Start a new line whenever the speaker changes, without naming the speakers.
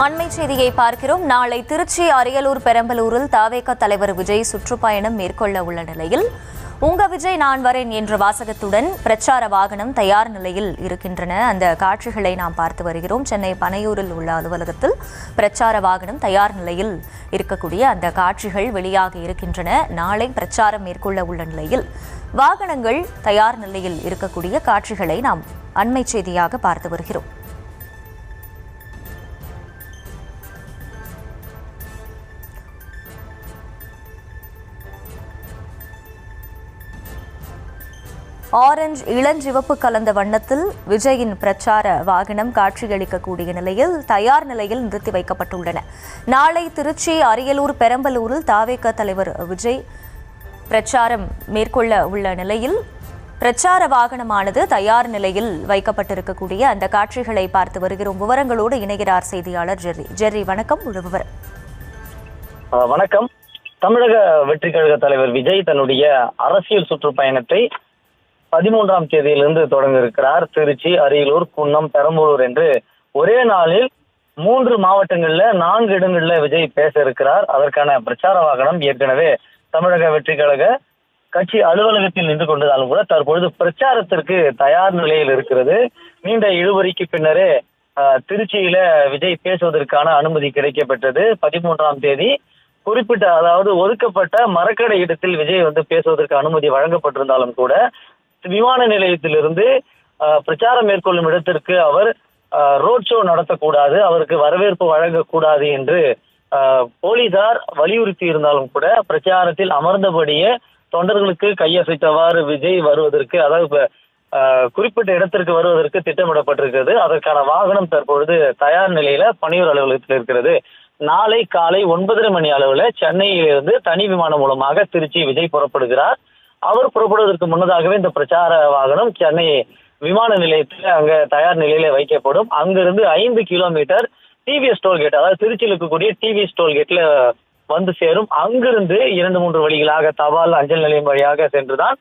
அண்மை செய்தியை பார்க்கிறோம். நாளை திருச்சி, அரியலூர், பெரம்பலூரில் தவேக தலைவர் விஜய் சுற்றுப்பயணம் மேற்கொள்ள உள்ள நிலையில் உங்க விஜய் நான் வரேன் என்ற வாசகத்துடன் பிரச்சார வாகனம் தயார் நிலையில் இருக்கின்றன. அந்த காட்சிகளை நாம் பார்த்து வருகிறோம். சென்னை பனையூரில் உள்ள அலுவலகத்தில் பிரச்சார வாகனம் தயார் நிலையில் இருக்கக்கூடிய அந்த காட்சிகள் வெளியாக இருக்கின்றன. நாளை பிரச்சாரம் மேற்கொள்ள உள்ள நிலையில் வாகனங்கள் தயார் நிலையில் இருக்கக்கூடிய காட்சிகளை நாம் அண்மை செய்தியாக பார்த்து வருகிறோம். ஆரஞ்சு இளஞ்சிவப்பு கலந்த வண்ணத்தில் விஜயின் பிரச்சார வாகனம் காட்சியளிக்கக்கூடிய நிலையில் தயார் நிலையில் நிறுத்தி வைக்கப்பட்டுள்ளன. நாளை திருச்சி, அரியலூர், பெரம்பலூரில் தவேக தலைவர் விஜய் பிரச்சாரம் மேற்கொள்ள உள்ள நிலையில் பிரச்சார வாகனமானது தயார் நிலையில் வைக்கப்பட்டிருக்கக்கூடிய அந்த காட்சிகளை பார்த்து வருகிறோம். விவரங்களோடு இணைகிறார் செய்தியாளர் ஜெர்ரி. வணக்கம். முழு விவரம்.
வணக்கம். தமிழக வெற்றி கழக தலைவர் விஜய் தன்னுடைய அரசியல் சுற்றுப்பயணத்தை 13ஆம் தேதியிலிருந்து தொடங்க இருக்கிறார். திருச்சி, அரியலூர், குன்னம், பெரம்பலூர் என்று ஒரே நாளில் 3 மாவட்டங்கள்ல 4 இடங்கள்ல விஜய் பேச இருக்கிறார். அதற்கான பிரச்சார வாகனம் ஏற்கனவே தமிழக வெற்றி கழக கட்சி அலுவலகத்தில் நின்று கொண்டதாலும் கூட தற்பொழுது பிரச்சாரத்திற்கு தயார் நிலையில் இருக்கிறது. நீண்ட இழுபறிக்கு பின்னரே திருச்சியில விஜய் பேசுவதற்கான அனுமதி கிடைக்கப்பெற்றது. 13ஆம் தேதி குறிப்பிட்ட, அதாவது ஒதுக்கப்பட்ட மரக்கடை இடத்தில் விஜய் பேசுவதற்கு அனுமதி வழங்கப்பட்டிருந்தாலும் கூட விமான நிலையத்திலிருந்து பிரச்சாரம் மேற்கொள்ளும் இடத்திற்கு அவர் ரோட் ஷோ நடத்தக்கூடாது, அவருக்கு வரவேற்பு வழங்கக்கூடாது என்று போலீசார் வலியுறுத்தி இருந்தாலும் கூட பிரச்சாரத்தில் அமர்ந்தபடியே தொண்டர்களுக்கு கையசைத்தவாறு விஜய் வருவதற்கு, அதாவது குறிப்பிட்ட இடத்திற்கு வருவதற்கு திட்டமிடப்பட்டிருக்கிறது. அதற்கான வாகனம் தற்பொழுது தயார் நிலையில பணியூர் அலுவலகத்தில் இருக்கிறது. நாளை காலை 9:30 மணி அளவுல சென்னையிலிருந்து தனி விமானம் மூலமாக திருச்சி விஜய் புறப்படுகிறார். அவர் புறப்படுவதற்கு முன்னதாகவே இந்த பிரச்சார வாகனம் சென்னை விமான நிலையத்தில் அங்க தயார் நிலையில வைக்கப்படும். அங்கிருந்து 5 கிலோமீட்டர் டிவிஎஸ் டோல்கேட், அதாவது திருச்சியில் இருக்கக்கூடிய டிவிஎஸ் டோல்கேட்ல சேரும். அங்கிருந்து 2-3 வழிகளாக தபால் அஞ்சல் நிலையம் வழியாக சென்றுதான்